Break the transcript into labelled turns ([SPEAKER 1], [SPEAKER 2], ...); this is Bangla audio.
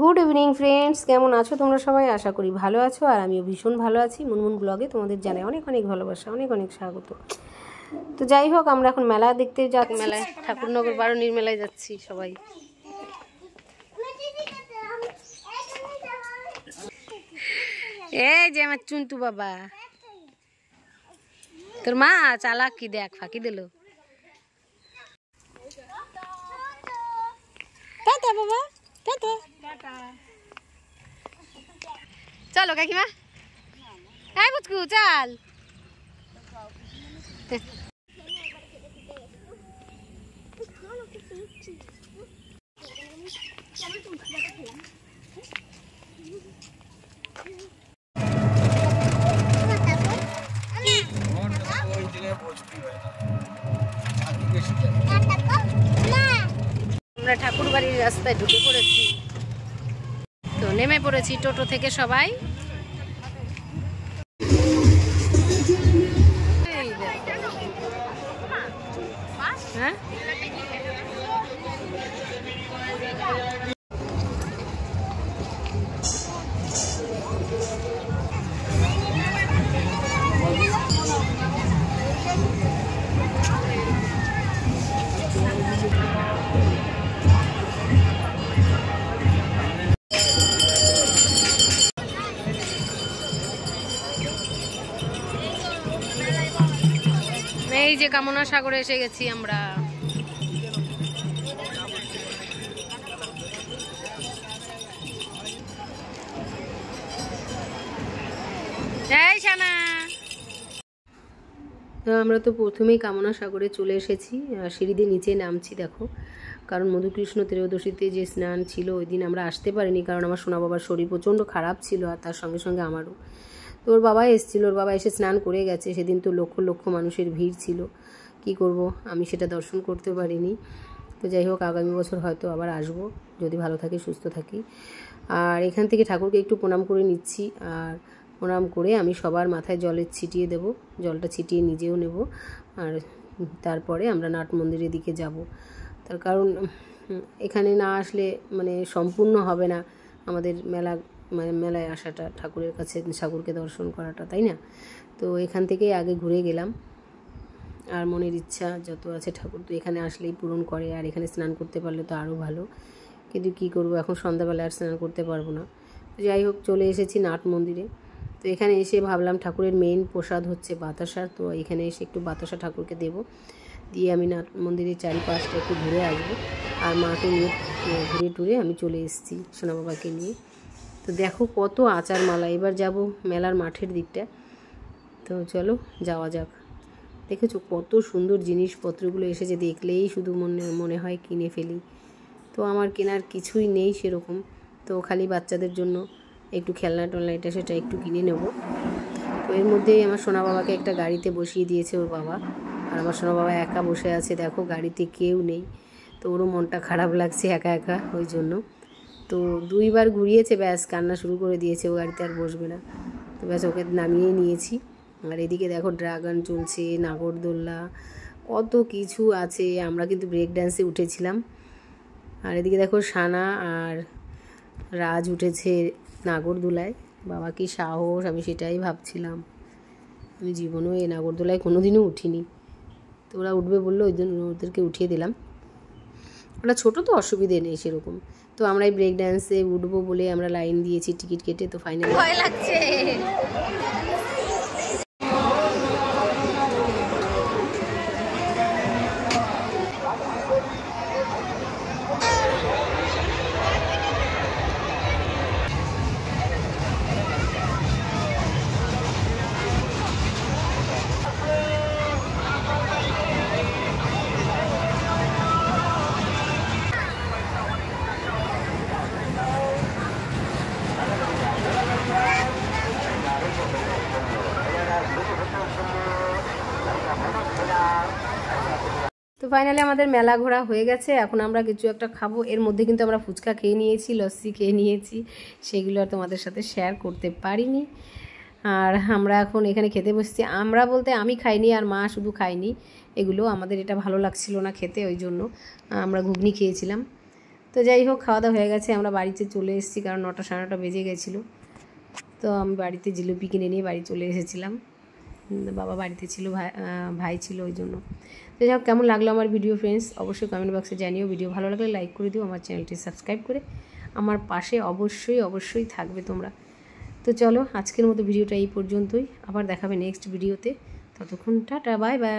[SPEAKER 1] গুড ইভিনিং ফ্রেন্ডস, কেমন আছো তোমরা সবাই? আশা করি ভালো আছো, আর আমিও ভীষণ ভালো আছি। মুনমুন ব্লগে তোমাদের জানাই অনেক অনেক ভালোবাসা, অনেক অনেক স্বাগত। তো যাই হোক, আমরা এখন মেলা দেখতে যাচ্ছি, মেলায় ঠাকুরনগর বারণীর মেলায় যাচ্ছি সবাই। এই যে আমার চুন্তু বাবা, তোর মা চালাক কি, দেখ ফাঁকি দিল। টাটা বাবা, টাটা। চলো কাকিমা, হ্যাঁ বুঝকু চাল। আমরা ঠাকুর বাড়ির রাস্তায় ঢুকে পড়েছি, তো নেমে পড়েছি টোটো থেকে সবাই। হ্যাঁ এই যে কামনা সাগরে এসে গেছি আমরা। তো আমরা তো প্রথমেই কামনা সাগরে চলে এসেছি, সিঁড়ি দিয়ে নিচে নামছি দেখো, কারণ মধুকৃষ্ণ ত্রয়োদশীতে যে স্নান ছিল ওই দিন আমরা আসতে পারিনি, কারণ আমার সোনা বাবার শরীর প্রচণ্ড খারাপ ছিল, আর তার সঙ্গে সঙ্গে আমারও। তো ওর বাবা এসেছিল, ওর বাবা এসে স্নান করে গেছে। সেদিন তো লক্ষ লক্ষ মানুষের ভিড় ছিল, কি করব, আমি সেটা দর্শন করতে পারিনি। তো যাই হোক, আগামী বছর হয়তো আবার আসব, যদি ভালো থাকি সুস্থ থাকি। আর এখান থেকে ঠাকুরকে একটু প্রণাম করে নিচ্ছি, আর প্রণাম করে আমি সবার মাথায় জলের ছিটিয়ে দেব, জলটা ছিটিয়ে নিজেও নেব, আর তারপরে আমরা নাট মন্দিরের দিকে যাব। তার কারণ এখানে না আসলে মানে সম্পূর্ণ হবে না আমাদের মেলায় আসাটা, ঠাকুরের কাছে ঠাকুরকে দর্শন করাটা, তাই না? তো এখান থেকেই আগে ঘুরে গেলাম, আর মনের ইচ্ছা যত আছে ঠাকুর তো এখানে আসলেই পূরণ করে, আর এখানে স্নান করতে পারলে তো আরও ভালো। কিন্তু কী করবো, এখন সন্ধ্যাবেলা আর স্নান করতে পারবো না। তো যাই হোক, চলে এসেছি নাট মন্দিরে। তো এখানে এসে ভাবলাম ঠাকুরের মেইন প্রসাদ হচ্ছে বাতাসা, তো এখানে এসে একটু বাতাসা ঠাকুরকে দেব, দিয়ে আমি নাট মন্দিরের চারিপাশটা একটু ঘুরে আসবো, আর মাকে নিয়ে ঘুরে টুরে আমি চলে এসেছি সোনা বাবাকে নিয়ে। তো দেখো কত আচার মালা, এবার যাব মেলার মাঠের দিকটা, তো চলো যাওয়া যাক। দেখেছো কত সুন্দর জিনিসপত্রগুলো এসেছে, দেখলেই শুধু মনে হয় কিনে ফেলি। তো আমার কেনার কিছুই নেই সেরকম, তো খালি বাচ্চাদের জন্য একটু খেলনা টেলনা এটা সেটা একটু কিনে নেব। তো এর মধ্যেই আমার সোনা বাবাকে একটা গাড়িতে বসিয়ে দিয়েছে ওর বাবা, আর আমার সোনা বাবা একা বসে আছে, দেখো গাড়িতে কেউ নেই। তো ওরও মনটা খারাপ লাগছে একা একা, ওই জন্য। তো 2বার ঘুরিয়েছে, ব্যাস কান্না শুরু করে দিয়েছে, ও গাড়িতে আর বসবে না। তো ব্যাস ওকে নামিয়ে নিয়েছি। আর এদিকে দেখো ড্রাগন চলছে, নাগরদোল্লা, কত কিছু আছে। আমরা কিন্তু ব্রেক ড্যান্সে উঠেছিলাম। আর এদিকে দেখো সানা আর রাজ উঠেছে নাগরদোলায়। বাবা কি সাহস, আমি সেটাই ভাবছিলাম। আমি জীবনেও এই নাগরদোলায় কোনোদিনও উঠিনি, তো ওরা উঠবে বললো, ওই জন্য ওদেরকে উঠিয়ে দিলাম। ওরা ছোটো তো অসুবিধে নেই সেরকম। তো আমরা এই ব্রেক ড্যান্সে উঠবো বলে আমরা লাইন দিয়েছি টিকিট কেটে, তো ফাইনালি ভয় লাগছে। তো ফাইনালি আমাদের মেলা ঘোরা হয়ে গেছে, এখন আমরা কিছু একটা খাবো। এর মধ্যে কিন্তু আমরা ফুচকা খেয়ে নিয়েছি, লস্যি খেয়ে নিয়েছি, সেগুলো আর তোমাদের সাথে শেয়ার করতে পারিনি। আর আমরা এখন এখানে খেতে বসছি। আমরা বলতে আমি খাইনি, আর মা শুধু খাইনি এগুলো, আমাদের এটা ভালো লাগছিল না খেতে, ওই জন্য আমরা ঘুগনি খেয়েছিলাম। তো যাই হোক, খাওয়া দাওয়া হয়ে গেছে, আমরা বাড়িতে চলে এসেছি, কারণ 9টা সাড়ে 9টা বেজে গেছিলো। তো আমি বাড়িতে জিলিপি কিনে নিয়ে বাড়ি চলে এসেছিলাম। বাবা বাড়িতে ছিল, ভাই ছিল, ওই জন্য। তো যাই হোক, কেমন লাগলো আমার ভিডিও ফ্রেন্ডস অবশ্যই কমেন্ট বক্সে জানিও। ভিডিও ভালো লাগলে লাইক করে দিও, আমার চ্যানেলটি সাবস্ক্রাইব করে আমার পাশে অবশ্যই থাকবে তোমরা। তো চলো, আজকের মতো ভিডিওটা এই পর্যন্তই, আবার দেখাবে নেক্সট ভিডিওতে। ততক্ষণ টাটা, বাই বাই।